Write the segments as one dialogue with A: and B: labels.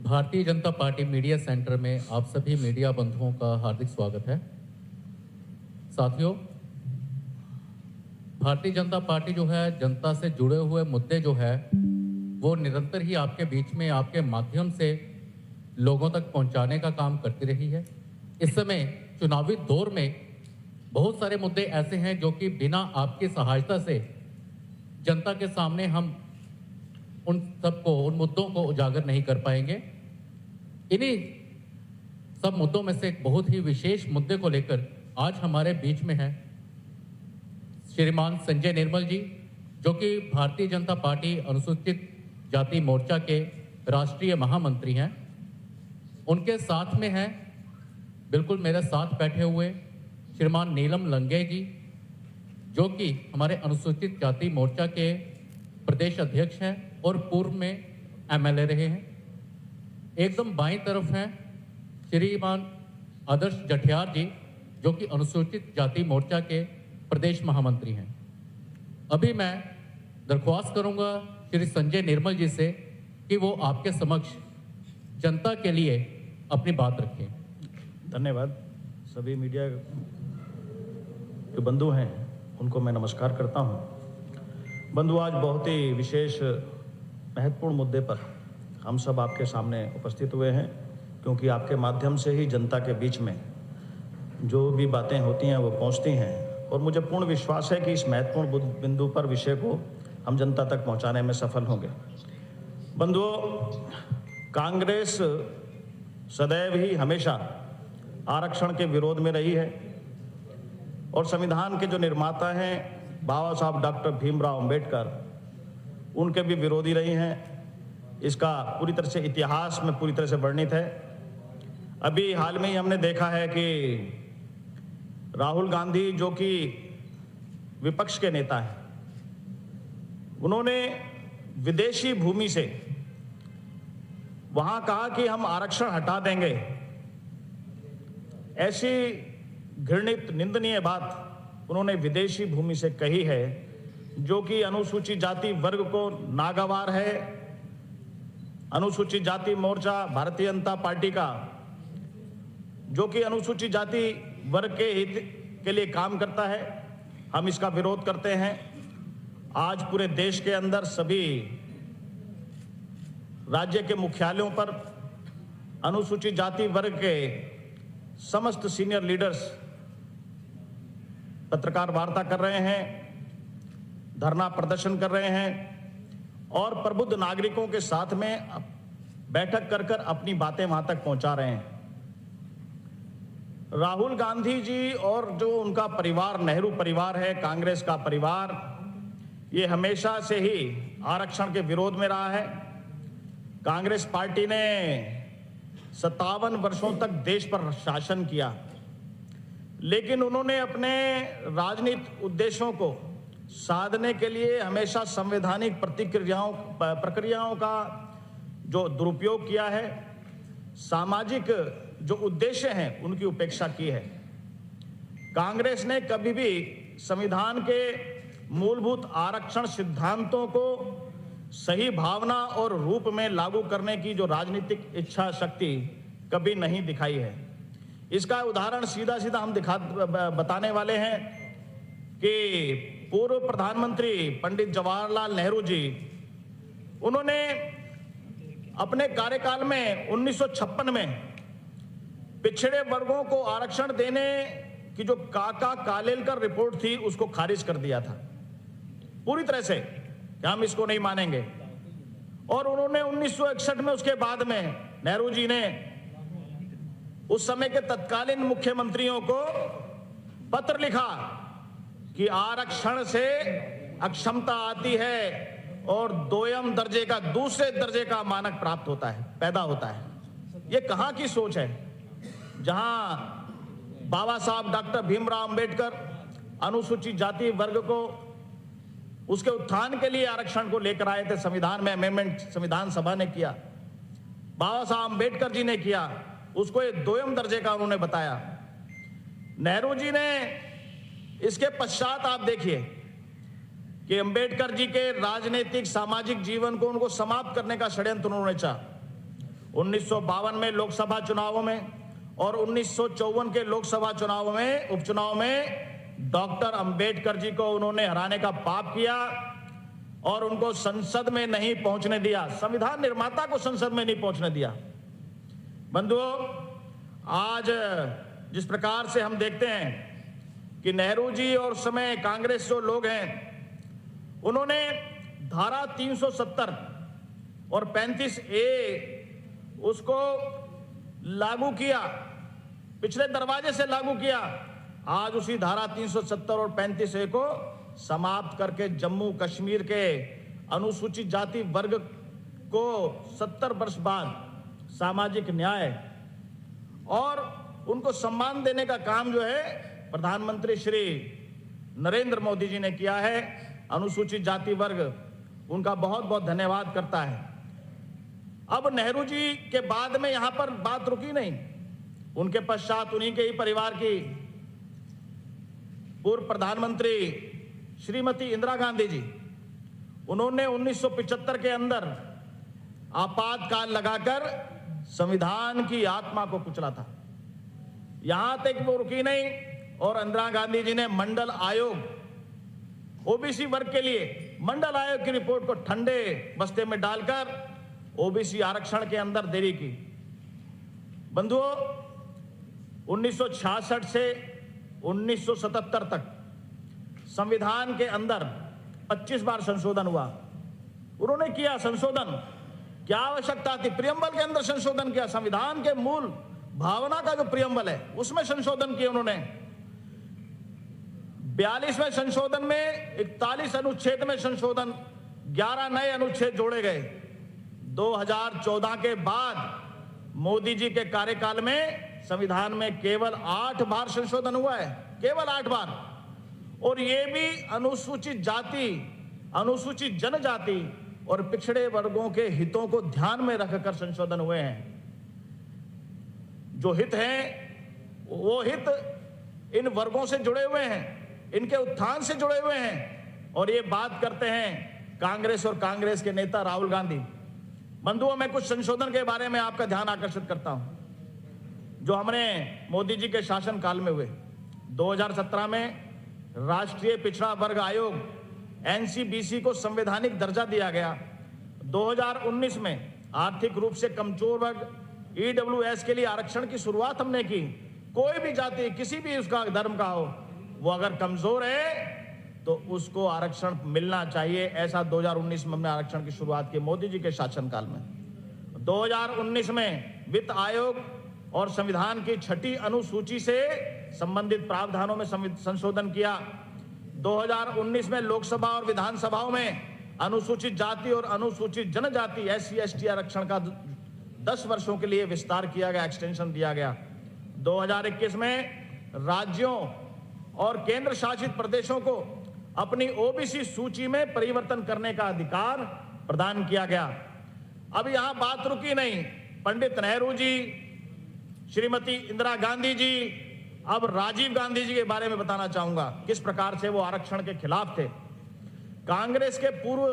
A: Bharatiya Janata party media centre में आप सभी मीडिया बंधुओं का हार्दिक स्वागत है। साथियों, भारतीय जनता पार्टी जो है जनता से जुड़े हुए मुद्दे जो है वो निरंतर ही आपके बीच में आपके माध्यम से लोगों तक पहुंचाने का काम करती रही है। इस समय चुनावी दौर में बहुत सारे मुद्दे ऐसे हैं जो कि बिना आपकी सहायता से जनता के सामने हम उन मुद्दों को उजागर नहीं कर पाएंगे। इन्हीं सब मुद्दों में से एक बहुत ही विशेष मुद्दे को लेकर आज हमारे बीच में है श्रीमान संजय निर्मल जी, जो कि भारतीय जनता पार्टी अनुसूचित जाति मोर्चा के राष्ट्रीय महामंत्री हैं। उनके साथ में है बिल्कुल मेरे साथ बैठे हुए श्रीमान नीलम लंगे जी, जो कि हमारे अनुसूचित जाति मोर्चा के प्रदेश अध्यक्ष हैं और पूर्व में एमएलए रहे हैं। एकदम बाईं तरफ हैं श्रीमान आदर्श जठियार जी, जो कि अनुसूचित जाति मोर्चा के प्रदेश महामंत्री हैं। अभी मैं दरख्वास्त करूंगा श्री संजय निर्मल जी से कि वो आपके समक्ष जनता के लिए अपनी बात रखें।
B: धन्यवाद। सभी मीडिया के बंधु हैं उनको मैं नमस्कार करता हूं। बंधु, आज बहुत ही विशेष महत्वपूर्ण मुद्दे पर हम सब आपके सामने उपस्थित हुए हैं, क्योंकि आपके माध्यम से ही जनता के बीच में जो भी बातें होती हैं वो पहुंचती हैं, और मुझे पूर्ण विश्वास है कि इस महत्वपूर्ण बिंदु पर विषय को हम जनता तक पहुंचाने में सफल होंगे। बंधुओं, कांग्रेस सदैव ही हमेशा आरक्षण के विरोध में रही है और संविधान के जो निर्माता हैं बाबा साहब डॉक्टर भीमराव अंबेडकर, उनके भी विरोधी रही हैं। इसका पूरी तरह से इतिहास में पूरी तरह से वर्णित है। अभी हाल में ही हमने देखा है कि राहुल गांधी, जो कि विपक्ष के नेता हैं, उन्होंने विदेशी भूमि से वहां कहा कि हम आरक्षण हटा देंगे। ऐसी घृणित निंदनीय बात उन्होंने विदेशी भूमि से कही है, जो कि अनुसूचित जाति वर्ग को नागवार है। अनुसूचित जाति मोर्चा भारतीय जनता पार्टी का, जो कि अनुसूचित जाति वर्ग के हित के लिए काम करता है, हम इसका विरोध करते हैं। आज पूरे देश के अंदर सभी राज्य के मुख्यालयों पर अनुसूचित जाति वर्ग के समस्त सीनियर लीडर्स पत्रकार वार्ता कर रहे हैं, धरना प्रदर्शन कर रहे हैं और प्रबुद्ध नागरिकों के साथ में बैठक कर कर अपनी बातें वहां तक पहुंचा रहे हैं। राहुल गांधी जी और जो उनका परिवार, नेहरू परिवार है, कांग्रेस का परिवार, ये हमेशा से ही आरक्षण के विरोध में रहा है। कांग्रेस पार्टी ने 57 वर्षों तक देश पर शासन किया, लेकिन उन्होंने अपने राजनीतिक उद्देश्यों को साधने के लिए हमेशा संवैधानिक प्रक्रियाओं का जो दुरुपयोग किया है, सामाजिक जो उद्देश्य हैं उनकी उपेक्षा की है। कांग्रेस ने कभी भी संविधान के मूलभूत आरक्षण सिद्धांतों को सही भावना और रूप में लागू करने की जो राजनीतिक इच्छा शक्ति कभी नहीं दिखाई है। इसका उदाहरण सीधा सीधा हम बताने वाले हैं कि पूर्व प्रधानमंत्री पंडित जवाहरलाल नेहरू जी, उन्होंने अपने कार्यकाल में 1956 में पिछड़े वर्गों को आरक्षण देने की जो काका कालेलकर रिपोर्ट थी उसको खारिज कर दिया था पूरी तरह से कि हम इसको नहीं मानेंगे। और उन्होंने 1961 में, उसके बाद में नेहरू जी ने उस समय के तत्कालीन मुख्यमंत्रियों को पत्र लिखा कि आरक्षण से अक्षमता आती है और दोयम दर्जे का, दूसरे दर्जे का मानक प्राप्त होता है, पैदा होता है। ये कहां की सोच है, जहां बाबा साहब डॉक्टर भीमराव अंबेडकर अनुसूचित जाति वर्ग को उसके उत्थान के लिए आरक्षण को लेकर आए थे। संविधान में अमेंडमेंट संविधान सभा ने किया, बाबा साहब अंबेडकर जी ने किया, उसको एक दोयम दर्जे का उन्होंने बताया। नेहरू जी ने इसके पश्चात आप देखिए कि अंबेडकर जी के राजनीतिक सामाजिक जीवन को उनको समाप्त करने का षड्यंत्र उन्होंने चाहा। 1952 में लोकसभा चुनावों में और 1954 के लोकसभा चुनाव में उपचुनाव में डॉक्टर अंबेडकर जी को उन्होंने हराने का पाप किया और उनको संसद में नहीं पहुंचने दिया, संविधान निर्माता को संसद में नहीं पहुंचने दिया। बंधुओं, आज जिस प्रकार से हम देखते हैं कि नेहरू जी और उस समय कांग्रेस जो लोग हैं उन्होंने धारा 370 और 35A उसको लागू किया, पिछले दरवाजे से लागू किया। आज उसी धारा 370 और 35A को समाप्त करके जम्मू कश्मीर के अनुसूचित जाति वर्ग को 70 वर्ष बाद सामाजिक न्याय और उनको सम्मान देने का काम जो है प्रधानमंत्री श्री नरेंद्र मोदी जी ने किया है। अनुसूचित जाति वर्ग उनका बहुत बहुत धन्यवाद करता है। अब नेहरू जी के बाद में यहां पर बात रुकी नहीं, उनके पश्चात उन्हीं के ही परिवार की पूर्व प्रधानमंत्री श्रीमती इंदिरा गांधी जी, उन्होंने 1975 के अंदर आपातकाल लगाकर संविधान की आत्मा को कुचला था। यहां तक वो रुकी नहीं और इंदिरा गांधी जी ने मंडल आयोग, ओबीसी वर्ग के लिए मंडल आयोग की रिपोर्ट को ठंडे बस्ते में डालकर ओबीसी आरक्षण के अंदर देरी की। बंधुओं, 1966 से 1977 तक संविधान के अंदर 25 बार संशोधन हुआ। उन्होंने किया संशोधन, क्या आवश्यकता थी? प्रियम्बल के अंदर संशोधन किया, संविधान के मूल भावना का जो प्रियम्बल है उसमें संशोधन किए उन्होंने। 42वें संशोधन में 41 अनुच्छेद में संशोधन, 11 नए अनुच्छेद जोड़े गए। 2014 के बाद मोदी जी के कार्यकाल में संविधान में केवल 8 बार संशोधन हुआ है, केवल 8 बार, और ये भी अनुसूचित जाति, अनुसूचित जनजाति और पिछड़े वर्गों के हितों को ध्यान में रखकर संशोधन हुए हैं। जो हित हैं वो हित इन वर्गों से जुड़े हुए हैं, इनके उत्थान से जुड़े हुए हैं, और ये बात करते हैं कांग्रेस और कांग्रेस के नेता राहुल गांधी। बंधुओं, मैं कुछ संशोधन के बारे में आपका ध्यान आकर्षित करता हूं जो हमने मोदी जी के शासन काल में हुए। 2017 में राष्ट्रीय पिछड़ा वर्ग आयोग एनसीबीसी को संवैधानिक दर्जा दिया गया। 2019 में आर्थिक रूप से कमजोर वर्ग ईडब्ल्यूएस के लिए आरक्षण की शुरुआत हमने की। कोई भी जाति, किसी भी उसका धर्म का हो, वो अगर कमजोर है तो उसको आरक्षण मिलना चाहिए। ऐसा 2019 में हमने आरक्षण की शुरुआत की मोदी जी के शासनकाल में। 2019 में वित्त आयोग और संविधान की 6ठी अनुसूची से संबंधित प्रावधानों में संशोधन किया। 2019 में लोकसभा और विधानसभाओं में अनुसूचित जाति और अनुसूचित जनजाति SC/ST आरक्षण का 10 वर्षों के लिए विस्तार किया गया, एक्सटेंशन दिया गया। 2021 में राज्यों और केंद्र शासित प्रदेशों को अपनी ओबीसी सूची में परिवर्तन करने का अधिकार प्रदान किया गया। अब यहां बात रुकी नहीं, पंडित नेहरू जी, श्रीमती इंदिरा गांधी जी, अब राजीव गांधी जी के बारे में बताना चाहूंगा किस प्रकार से वो आरक्षण के खिलाफ थे। कांग्रेस के पूर्व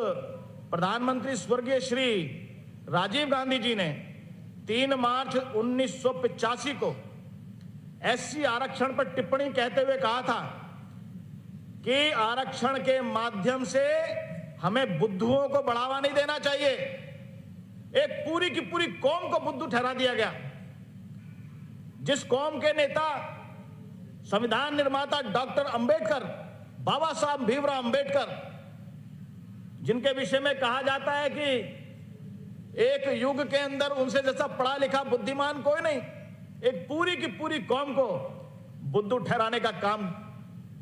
B: प्रधानमंत्री स्वर्गीय श्री राजीव गांधी जी ने 3 मार्च 1985 को SC आरक्षण पर टिप्पणी कहते हुए कहा था कि आरक्षण के माध्यम से हमें बुद्धुओं को बढ़ावा नहीं देना चाहिए। एक पूरी की पूरी कौम को बुद्धू ठहरा दिया गया। जिस कौम के नेता संविधान निर्माता डॉक्टर अंबेडकर, बाबा साहब भीमराव अंबेडकर, जिनके विषय में कहा जाता है कि एक युग के अंदर उनसे जैसा पढ़ा लिखा बुद्धिमान कोई नहीं, एक पूरी की पूरी कौम को बुद्धू ठहराने का काम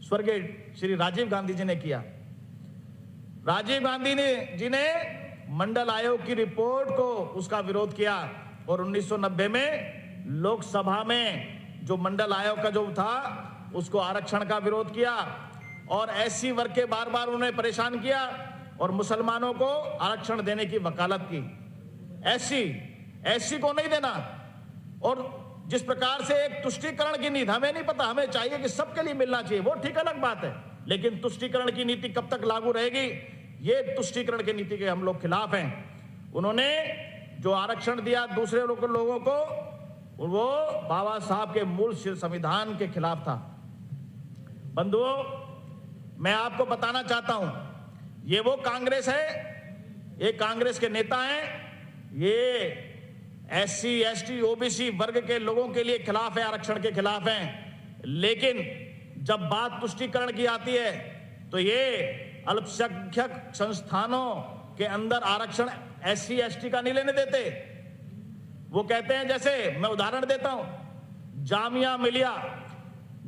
B: स्वर्गीय श्री राजीव गांधी जी ने किया। राजीव गांधी जी ने मंडल आयोग की रिपोर्ट को उसका विरोध किया और 1990 में लोकसभा में जो मंडल आयोग का जो था उसको आरक्षण का विरोध किया और SC वर्ग के बार बार उन्हें परेशान किया और मुसलमानों को आरक्षण देने की वकालत की। SC को नहीं देना, और जिस प्रकार से एक तुष्टीकरण की नीति, हमें नहीं पता, हमें चाहिए कि सबके लिए मिलना चाहिए, वो ठीक अलग बात है, लेकिन तुष्टीकरण की नीति कब तक लागू रहेगी, ये तुष्टीकरण की नीति के हम लोग खिलाफ हैं। उन्होंने जो आरक्षण दिया दूसरे लोगों को, वो बाबा साहब के मूल संविधान के खिलाफ था। बंधुओं, मैं आपको बताना चाहता हूं, ये वो कांग्रेस है, ये कांग्रेस के नेता हैं, ये SC, ST, OBC वर्ग के लोगों के लिए खिलाफ है, आरक्षण के खिलाफ हैं। लेकिन जब बात तुष्टीकरण की आती है तो ये अल्पसंख्यक संस्थानों के अंदर आरक्षण SC, ST का नहीं लेने देते। वो कहते हैं, जैसे मैं उदाहरण देता हूं, जामिया मिलिया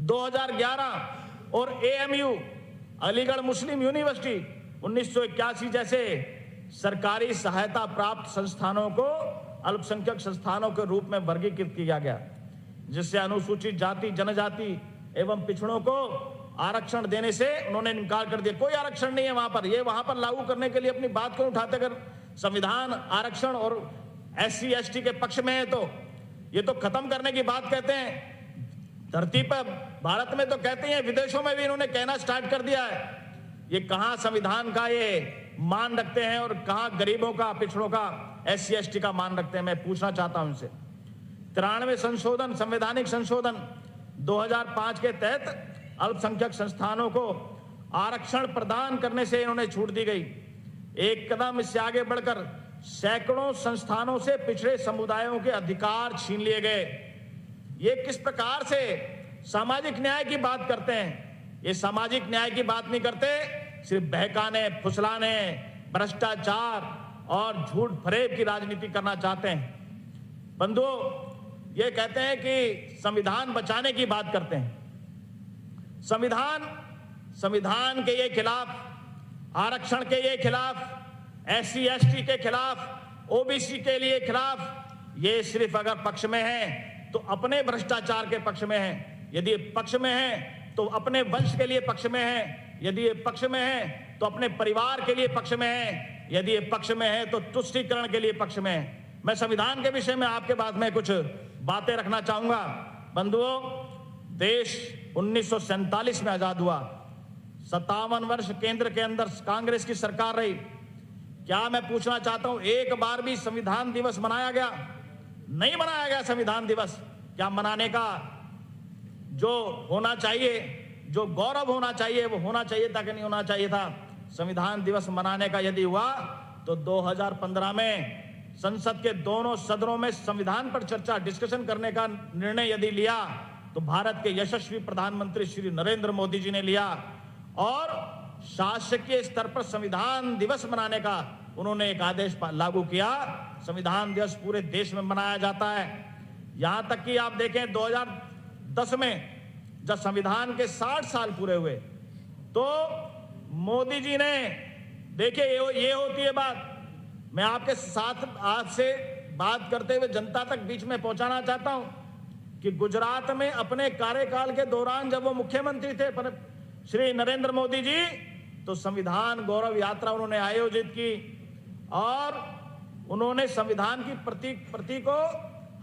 B: 2011 और AMU अलीगढ़ मुस्लिम यूनिवर्सिटी 1981 जैसे सरकारी सहायता प्राप्त संस्थानों को अल्पसंख्यक संस्थानों के रूप में वर्गीकृत किया गया, जिससे अनुसूचित जाति, जनजाति एवं पिछड़ों को आरक्षण देने से उन्होंने इनकार कर दिया। कोई आरक्षण नहीं है वहां पर। ये वहां पर लागू करने के लिए अपनी बात को उठाते, अगर संविधान आरक्षण और SC, ST के पक्ष में है तो ये तो खत्म करने की बात कहते हैं। धरती पर भारत में तो कहते हैं, विदेशों में भी इन्होंने कहना स्टार्ट कर दिया है। ये कहां संविधान का ये मान रखते हैं और कहां गरीबों का, पिछड़ों का, SC, ST का मान रखते हैं। मैं पूछना चाहता हूं इनसे। 93 संशोधन, संवैधानिक संशोधन 2005 के तहत अल्पसंख्यक संस्थानों को आरक्षण प्रदान करने से इन्होंने छूट दी गई। एक कदम इससे आगे बढ़कर सैकड़ों संस्थानों से पिछड़े समुदायों के अधिकार छीन लिए गए। ये किस प्रकार से सामाजिक न्याय की बात करते हैं? ये सामाजिक न्याय की बात नहीं करते, सिर्फ बहकाने, फुसलाने, भ्रष्टाचार और झूठ फरेब की राजनीति करना चाहते हैं। बंधुओं, ये कहते हैं कि संविधान बचाने की बात करते हैं। संविधान के ये खिलाफ, आरक्षण के ये खिलाफ, SC, ST के खिलाफ, OBC के लिए खिलाफ, ये सिर्फ अगर पक्ष में है तो अपने भ्रष्टाचार के पक्ष में है। यदि पक्ष में है तो अपने वंश के लिए पक्ष में है। यदि ये पक्ष में है तो अपने परिवार के लिए पक्ष में है। यदि ये पक्ष में है तो तुष्टीकरण के लिए पक्ष में है। मैं संविधान के विषय में आपके बाद में कुछ बातें रखना चाहूंगा। बंधुओं, देश 1947 में आजाद हुआ। 57 वर्ष केंद्र के अंदर कांग्रेस की सरकार रही। क्या मैं पूछना चाहता हूं, एक बार भी संविधान दिवस मनाया गया? नहीं मनाया गया संविधान दिवस। क्या मनाने का जो होना चाहिए, जो गौरव होना चाहिए, वो होना चाहिए था कि नहीं होना चाहिए था? संविधान दिवस मनाने का यदि हुआ तो 2015 में संसद के दोनों सदनों में संविधान पर चर्चा, डिस्कशन करने का निर्णय यदि लिया तो भारत के यशस्वी प्रधानमंत्री श्री नरेंद्र मोदी जी ने लिया और शासकीय स्तर पर संविधान दिवस मनाने का उन्होंने एक आदेश लागू किया। संविधान दिवस पूरे देश में मनाया जाता है। यहां तक कि आप देखें 2010 में जब संविधान के 60 साल पूरे हुए तो मोदी जी ने, देखिए ये होती है बात, मैं आपके साथ आपसे बात करते हुए जनता तक बीच में पहुंचाना चाहता हूं कि गुजरात में अपने कार्यकाल के दौरान जब वो मुख्यमंत्री थे श्री नरेंद्र मोदी जी, तो संविधान गौरव यात्रा उन्होंने आयोजित की और उन्होंने संविधान की प्रति को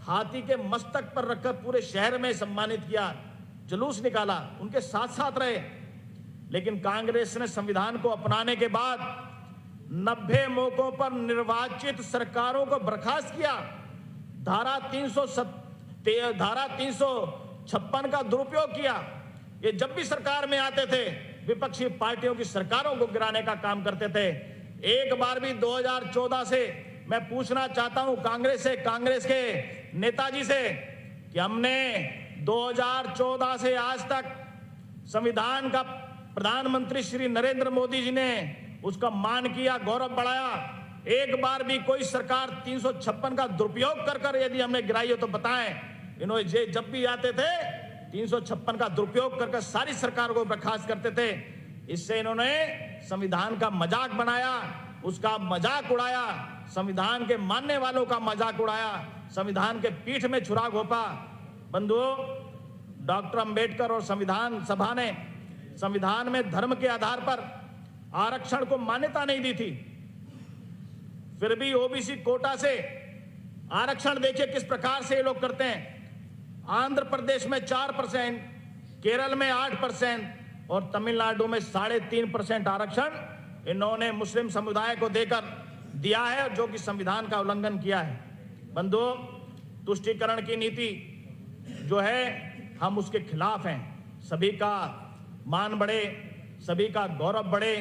B: हाथी के मस्तक पर रखकर पूरे शहर में सम्मानित किया, जुलूस निकाला, उनके साथ साथ रहे। लेकिन कांग्रेस ने संविधान को अपनाने के बाद 90 मौकों पर निर्वाचित सरकारों को बर्खास्त किया। धारा 356 का दुरुपयोग किया। ये जब भी सरकार में आते थे विपक्षी पार्टियों की सरकारों को गिराने का काम करते थे। एक बार भी 2014 से मैं पूछना चाहता हूं कांग्रेस से, कांग्रेस के नेताजी से, कि हमने 2014 से आज तक संविधान का प्रधानमंत्री श्री नरेंद्र मोदी जी ने उसका मान किया, गौरव बढ़ाया। एक बार भी कोई सरकार 356 का दुरुपयोग कर यदि हमने गिराई हो तो बताएं। इन्होंने जब भी आते थे 356 का दुरुपयोग कर सारी सरकार को बर्खास्त करते थे। इससे इन्होंने संविधान का मजाक बनाया, उसका मजाक उड़ाया, संविधान के मानने वालों का मजाक उड़ाया, संविधान के पीठ में छुरा घोंपा। बंधुओं, डॉक्टर अंबेडकर और संविधान सभा ने संविधान में धर्म के आधार पर आरक्षण को मान्यता नहीं दी थी। फिर भी OBC कोटा से आरक्षण देखिए किस प्रकार से ये लोग करते हैं। आंध्र प्रदेश में 4%, केरल में 8% और तमिलनाडु में 3.5% आरक्षण इन्होंने मुस्लिम समुदाय को देकर दिया है और जो कि संविधान का उल्लंघन किया है। बंधुओं, तुष्टीकरण की नीति जो है हम उसके खिलाफ हैं। सभी का मान बढ़े, सभी का गौरव बढ़े,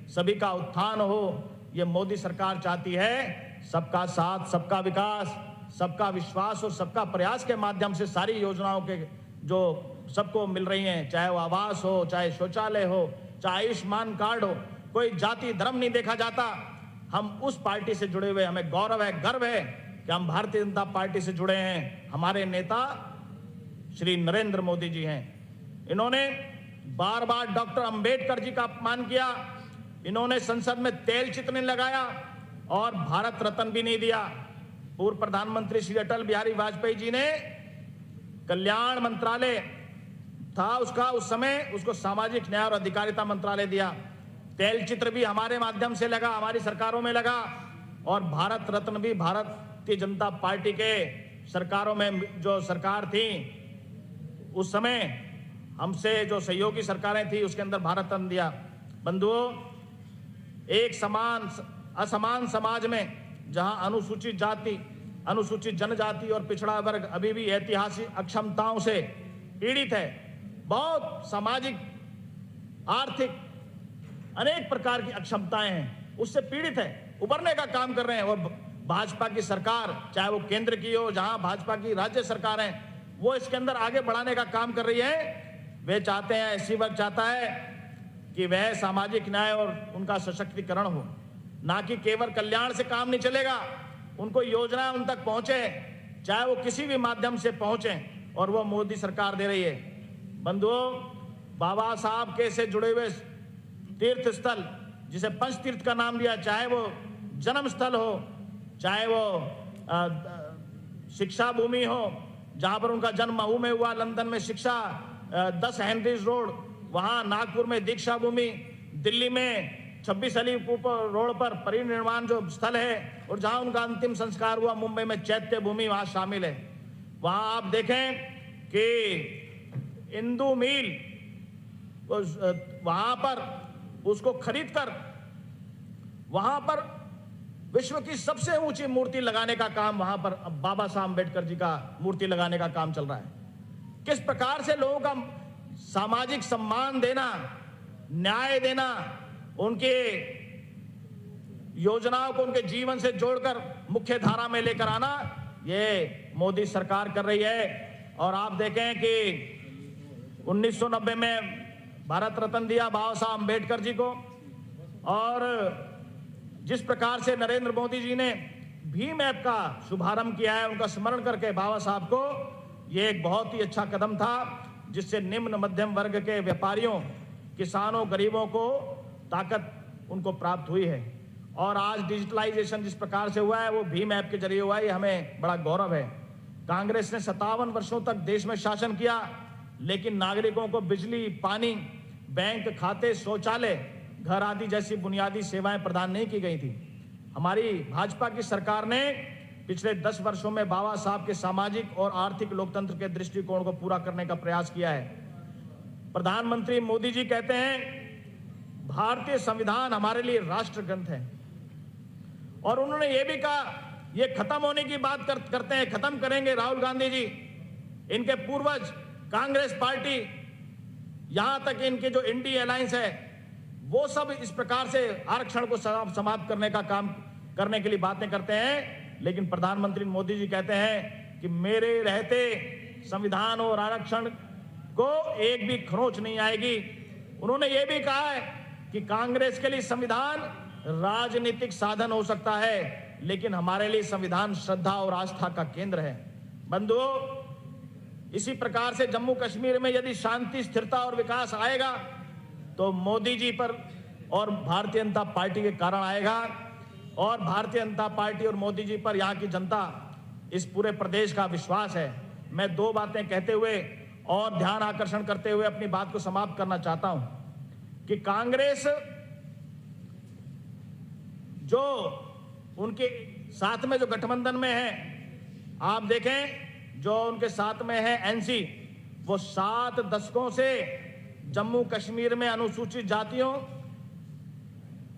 B: सभी का उत्थान हो, ये मोदी सरकार चाहती है। सबका साथ, सबका विकास, सबका विश्वास और सबका प्रयास के माध्यम से सारी योजनाओं के जो सबको मिल रही हैं, चाहे वो आवास हो, चाहे शौचालय हो, चाहे आयुष्मान कार्ड हो, कोई जाति धर्म नहीं देखा जाता। हम उस पार्टी से जुड़े हुए, हमें गौरव है, गर्व है कि हम भारतीय जनता पार्टी से जुड़े हैं। हमारे नेता श्री नरेंद्र मोदी जी हैं। इन्होंने बार बार डॉक्टर अंबेडकर जी का अपमान किया, इन्होंने संसद में तेल चित्र नहीं लगाया और भारत रत्न भी नहीं दिया। पूर्व प्रधानमंत्री श्री अटल बिहारी वाजपेयी जी ने कल्याण मंत्रालय था उसका, उस समय उसको सामाजिक न्याय और अधिकारिता मंत्रालय दिया। तेल चित्र भी हमारे माध्यम से लगा, हमारी सरकारों में लगा, और भारत रत्न भी भारतीय जनता पार्टी के सरकारों में जो सरकार थी उस समय हमसे जो सहयोगी सरकारें थी उसके अंदर भारत रत्न दिया। बंधुओं, एक असमान समाज में जहां अनुसूचित जाति, अनुसूचित जनजाति और पिछड़ा वर्ग अभी भी ऐतिहासिक अक्षमताओं से पीड़ित है, बहुत सामाजिक, आर्थिक, अनेक प्रकार की अक्षमताएं हैं, उससे पीड़ित है, उबरने का काम कर रहे हैं। और भाजपा की सरकार, चाहे वो केंद्र की हो, जहां भाजपा की राज्य सरकार है, वो इसके अंदर आगे बढ़ाने का काम कर रही है। वे चाहते हैं, ऐसी वर्ग चाहता है कि वह सामाजिक न्याय और उनका सशक्तिकरण हो, ना कि केवल कल्याण से काम नहीं चलेगा। उनको योजनाएं उन तक पहुंचे, चाहे वो किसी भी माध्यम से पहुंचे, और वो मोदी सरकार दे रही है। बंधुओं, बाबा साहब के से जुड़े हुए तीर्थ स्थल, जिसे पंच तीर्थ का नाम दिया, चाहे वो जन्म स्थल हो, चाहे वो शिक्षा भूमि हो, जहां पर उनका जन्म महू में हुआ, लंदन में शिक्षा 10 हेनरीज रोड, वहां नागपुर में दीक्षा भूमि, दिल्ली में 26 अलीपुर रोड पर परिनिर्वाण जो स्थल है, और जहां उनका अंतिम संस्कार हुआ मुंबई में चैत्य भूमि वहां शामिल है। वहां आप देखें कि इंदु मील, वहां पर उसको खरीद कर वहां पर विश्व की सबसे ऊंची मूर्ति लगाने का काम, वहां पर बाबा साहब अम्बेडकर जी का मूर्ति लगाने का काम चल रहा है। किस प्रकार से लोगों का सामाजिक सम्मान देना, न्याय देना, उनके योजनाओं को उनके जीवन से जोड़कर मुख्य धारा में लेकर आना, ये मोदी सरकार कर रही है। और आप देखें कि 1990 में भारत रत्न दिया बाबा साहब अम्बेडकर जी को, और जिस प्रकार से नरेंद्र मोदी जी ने भीम ऐप का शुभारंभ किया है, उनका स्मरण करके बाबा साहब को, ये एक बहुत ही अच्छा कदम था, जिससे निम्न मध्यम वर्ग के व्यापारियों, किसानों, गरीबों को ताकत उनको प्राप्त हुई है। और आज डिजिटलाइजेशन जिस प्रकार से हुआ है वो भीम ऐप के जरिए हुआ है, ये हमें बड़ा गौरव है। कांग्रेस ने 57 वर्षों तक देश में शासन किया, लेकिन नागरिकों को बिजली, पानी, बैंक खाते, शौचालय, घर आदि जैसी बुनियादी सेवाएं प्रदान नहीं की गई थी। हमारी भाजपा की सरकार ने पिछले 10 वर्षों में बाबा साहब के सामाजिक और आर्थिक लोकतंत्र के दृष्टिकोण को पूरा करने का प्रयास किया है। प्रधानमंत्री मोदी जी कहते हैं भारतीय संविधान हमारे लिए राष्ट्र ग्रंथ है, और उन्होंने ये भी कहा ये खत्म होने की बात करते हैं, खत्म करेंगे राहुल गांधी जी, इनके पूर्वज कांग्रेस पार्टी, यहां तक इनके जो इंडिया अलायंस है, वो सब इस प्रकार से आरक्षण को समाप्त करने का काम करने के लिए बातें करते हैं। लेकिन प्रधानमंत्री मोदी जी कहते हैं कि मेरे रहते संविधान और आरक्षण को एक भी खरोंच नहीं आएगी। उन्होंने ये भी कहा है कि कांग्रेस के लिए संविधान राजनीतिक साधन हो सकता है, लेकिन हमारे लिए संविधान श्रद्धा और आस्था का केंद्र है। बंधुओं, इसी प्रकार से जम्मू कश्मीर में यदि शांति, स्थिरता और विकास आएगा तो मोदी जी पर और भारतीय जनता पार्टी के कारण आएगा, और भारतीय जनता पार्टी और मोदी जी पर यहाँ की जनता, इस पूरे प्रदेश का विश्वास है। मैं 2 बातें कहते हुए और ध्यान आकर्षण करते हुए अपनी बात को समाप्त करना चाहता हूं कि कांग्रेस जो उनके साथ में जो गठबंधन में है, आप देखें जो उनके साथ में है एनसी, वो 7 दशकों से जम्मू कश्मीर में अनुसूचित जातियों,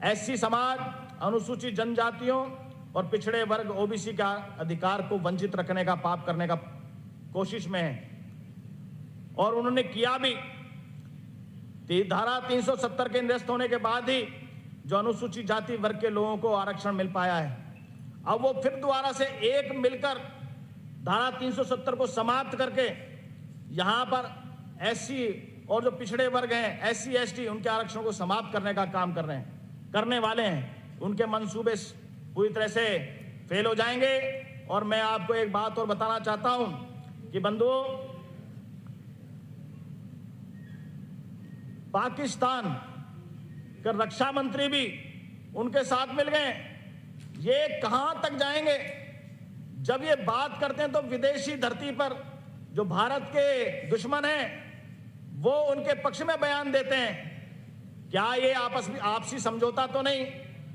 B: एससी समाज, अनुसूचित जनजातियों और पिछड़े वर्ग ओबीसी का अधिकार को वंचित रखने का पाप करने का कोशिश में है, और उन्होंने किया भी। धारा 370 के निरस्त होने के बाद ही जो अनुसूचित जाति वर्ग के लोगों को आरक्षण मिल पाया है। अब वो फिर दोबारा से एक मिलकर धारा 370 को समाप्त करके यहां पर एससी और जो पिछड़े वर्ग हैं, एससी एसटी, उनके आरक्षण को समाप्त करने का काम करने वाले हैं। उनके मंसूबे पूरी तरह से फेल हो जाएंगे। और मैं आपको एक बात और बताना चाहता हूं कि बंधुओं, पाकिस्तान के रक्षा मंत्री भी उनके साथ मिल गए। ये कहां तक जाएंगे? जब ये बात करते हैं तो विदेशी धरती पर जो भारत के दुश्मन हैं वो उनके पक्ष में बयान देते हैं। क्या ये आपसी समझौता तो नहीं?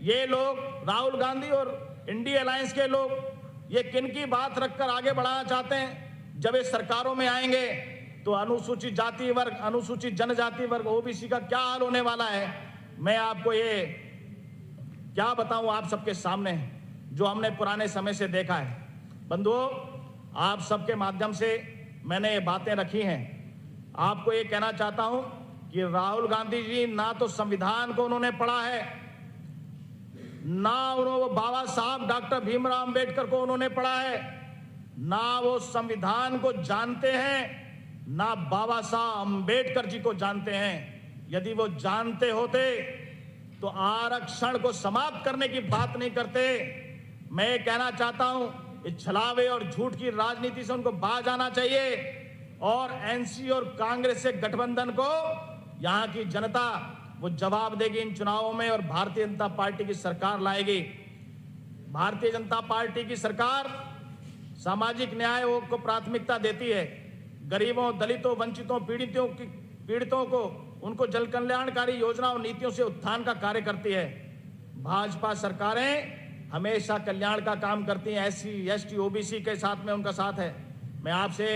B: ये लोग, राहुल गांधी और इंडिया अलायंस के लोग, ये किन की बात रखकर आगे बढ़ाना चाहते हैं? जब ये सरकारों में आएंगे तो अनुसूचित जाति वर्ग, अनुसूचित जनजाति वर्ग, ओबीसी का क्या हाल होने वाला है, मैं आपको ये क्या बताऊं आप सबके सामने, जो हमने पुराने समय से देखा है। बंधुओं, आप सबके माध्यम से मैंने ये बातें रखी हैं। आपको ये कहना चाहता हूं कि राहुल गांधी जी ना तो संविधान को उन्होंने पढ़ा है, ना उन्होंने बाबा साहब डॉक्टर भीमराव अंबेडकर को उन्होंने पढ़ा है, ना वो संविधान को जानते हैं, ना बाबा साहब अंबेडकर जी को जानते हैं। यदि वो जानते होते तो आरक्षण को समाप्त करने की बात नहीं करते। मैं कहना चाहता हूं, इस छलावे और झूठ की राजनीति से उनको बाज आना चाहिए और एनसी और कांग्रेस से गठबंधन को यहां की जनता वो जवाब देगी इन चुनावों में, और भारतीय जनता पार्टी की सरकार लाएगी। भारतीय जनता पार्टी की सरकार सामाजिक न्याय को प्राथमिकता देती है। गरीबों, दलितों, वंचितों, पीड़ितों को उनको जन कल्याणकारी योजनाओं, नीतियों से उत्थान का कार्य करती है। भाजपा सरकारें हमेशा कल्याण का काम करती हैं। एससी, एसटी, ओबीसी के साथ में उनका साथ है। मैं आपसे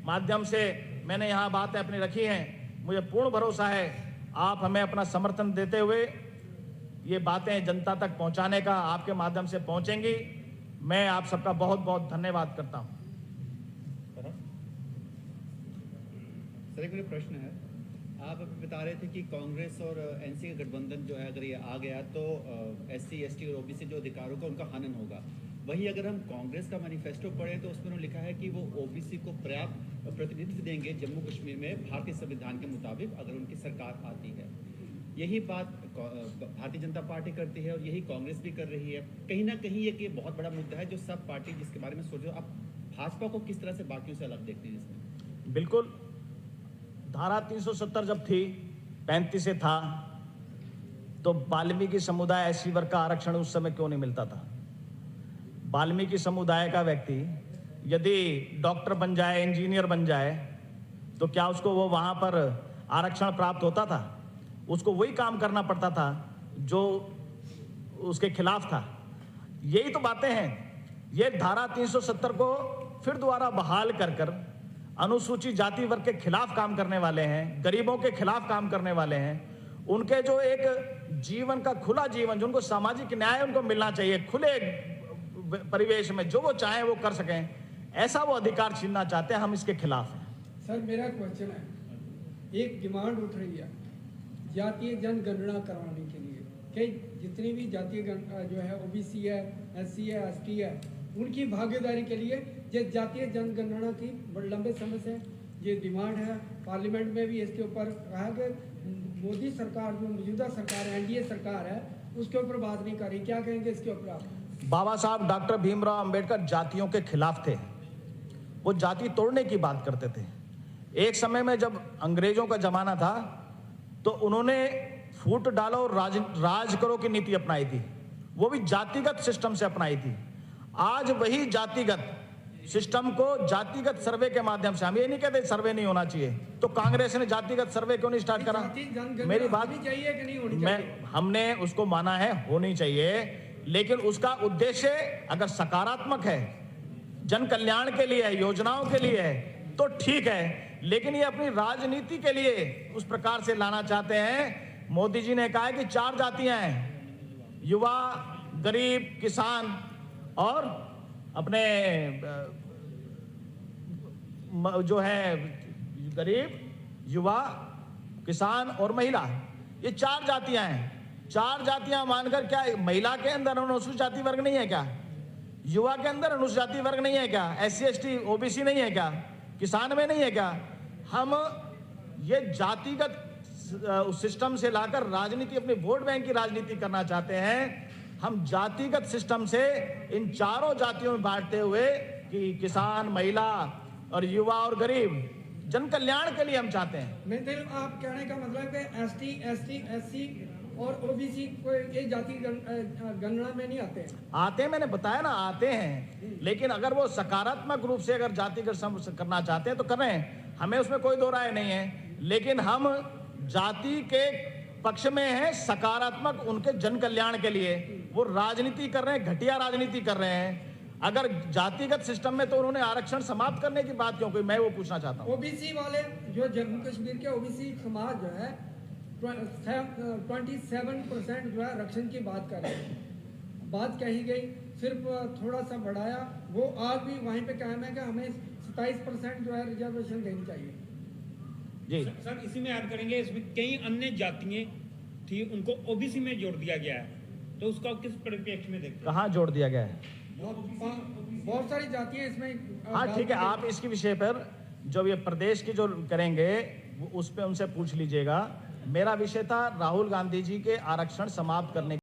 B: माध्यम से मैंने यहाँ बातें अपनी रखी हैं। मुझे पूर्ण भरोसा है आप हमें अपना समर्थन देते हुए ये बातें जनता तक पहुँचाने का आपके माध्यम से पहुँचेंगी। मैं आप सबका बहुत बहुत धन्यवाद करता हूँ।
C: सर, एक मेरा प्रश्न है, आप अभी बता रहे थे कि कांग्रेस और एनसी का गठबंधन जो है अगर ये आ गया तो एससी, एसटी और ओबीसी जो अधिकारों का उनका हनन होगा। वहीं अगर हम कांग्रेस का मैनिफेस्टो पढ़ें तो उसमें उन्होंने लिखा है कि वो ओबीसी को पर्याप्त प्रतिनिधित्व देंगे जम्मू कश्मीर में भारतीय संविधान के मुताबिक अगर उनकी सरकार आती है। यही बात भारतीय जनता पार्टी करती है और यही कांग्रेस भी कर रही है। कहीं ना कहीं ये बहुत बड़ा मुद्दा है जो सब पार्टी जिसके बारे में सोच रहे हो। आप भाजपा को किस तरह से बाकियों से अलग देखते हैं इसमें?
B: बिल्कुल, धारा 370 जब थी, 35 से था, तो वाल्मीकि समुदाय एससी वर्ग का आरक्षण उस समय क्यों नहीं मिलता था? वाल्मीकि समुदाय का व्यक्ति यदि डॉक्टर बन जाए, इंजीनियर बन जाए, तो क्या उसको वो वहां पर आरक्षण प्राप्त होता था? उसको वही काम करना पड़ता था जो उसके खिलाफ था। यही तो बातें हैं। ये धारा 370 को फिर दोबारा बहाल कर अनुसूचित जाति वर्ग के खिलाफ काम करने वाले हैं, गरीबों के खिलाफ काम करने वाले हैं। उनके जो एक जीवन का खुला जीवन, जो उनको सामाजिक न्याय उनको मिलना चाहिए, खुले परिवेश में जो वो चाहें वो कर सकें, ऐसा वो अधिकार छीनना चाहते हैं। हम इसके खिलाफ हैं।
D: सर, मेरा क्वेश्चन है, एक डिमांड उठ रही है जातीय जनगणना करवाने के लिए कि जितनी भी जातीय जो है ओबीसी है, एससी है, एसटी है, उनकी भागीदारी के लिए ये जातीय जनगणना की बड़े लंबे समय से ये डिमांड है। पार्लियामेंट में भी इसके ऊपर कहा कि मोदी सरकार, जो मौजूदा सरकार है, एनडीए सरकार है, उसके ऊपर बात नहीं कर रही। क्या कहेंगे इसके ऊपर आप?
B: बाबा साहब डॉक्टर भीमराव अंबेडकर जातियों के खिलाफ थे। वो जाति तोड़ने की बात करते थे। एक समय में जब अंग्रेजों का जमाना था तो उन्होंने फूट डालो और राज करो की नीति अपनाई थी। वो भी जातिगत सिस्टम से अपनाई थी। आज वही जातिगत सिस्टम को जातिगत सर्वे के माध्यम से, हम ये नहीं कहते सर्वे नहीं होना चाहिए, तो कांग्रेस ने जातिगत सर्वे क्यों नहीं स्टार्ट करा? मेरी बात
D: चाहिए कि नहीं होनी चाहिए?
B: हमने उसको माना है होनी चाहिए, लेकिन उसका उद्देश्य अगर सकारात्मक है, जन कल्याण के लिए है, योजनाओं के लिए है, तो ठीक है। लेकिन ये अपनी राजनीति के लिए उस प्रकार से लाना चाहते हैं। मोदी जी ने कहा है कि 4 जातियां हैं, युवा, गरीब, किसान और अपने जो है गरीब, युवा, किसान और महिला, ये 4 जातियां हैं। 4 जातियां मानकर क्या महिला के अंदर अनुसूचित जाति वर्ग नहीं है क्या? युवा के अंदर अनुसूचित जाति वर्ग नहीं है क्या? SC ST OBC नहीं है क्या? किसान में नहीं है क्या? हम ये जातिगत सिस्टम से लाकर राजनीति, अपने वोट बैंक की राजनीति करना चाहते हैं। हम जातिगत सिस्टम से इन चारों जातियों में बांटते हुए कि किसान, महिला और युवा और गरीब, जन कल्याण के लिए हम चाहते हैं।
D: मेरे आप कहने का मतलब है ST SC SC और OBC कोई एक जाति गणना में नहीं आते हैं?
B: आते हैं, मैंने बताया ना, आते हैं, लेकिन अगर वो सकारात्मक रूप से अगर जातिगत करना चाहते हैं तो करें, हमें उसमें कोई दो राय नहीं है। लेकिन हम जाति के पक्ष में हैं, सकारात्मक उनके जन कल्याण के लिए। वो राजनीति कर रहे हैं, घटिया राजनीति कर रहे हैं। अगर जातिगत सिस्टम में तो उन्होंने आरक्षण समाप्त करने की बात क्यों की, मैं वो पूछना चाहता हूँ।
D: OBC वाले जो जम्मू कश्मीर के OBC समाज जो है 27% जो है आरक्षण की बात कर रहे हैं। बात कही गई, सिर्फ थोड़ा सा बढ़ाया, वो आज भी वहीं पे कायम है कि हमें 27% जो है रिजर्वेशन देनी चाहिए।
B: जी
E: सर, इसी में ऐड करेंगे, इसमें कई अन्य जातियां थी, उनको OBC में जोड़ दिया गया है, तो उसका किस परिप्रेक्ष्य में देखते हैं?
B: कहाँ जोड़ दिया गया है?
D: बहुत सारी जातियां इसमें।
B: हाँ ठीक है, आप इसके विषय पर जब ये प्रदेश की जो करेंगे उस पर उनसे पूछ लीजिएगा। मेरा विषय था राहुल गांधी जी के आरक्षण समाप्त करने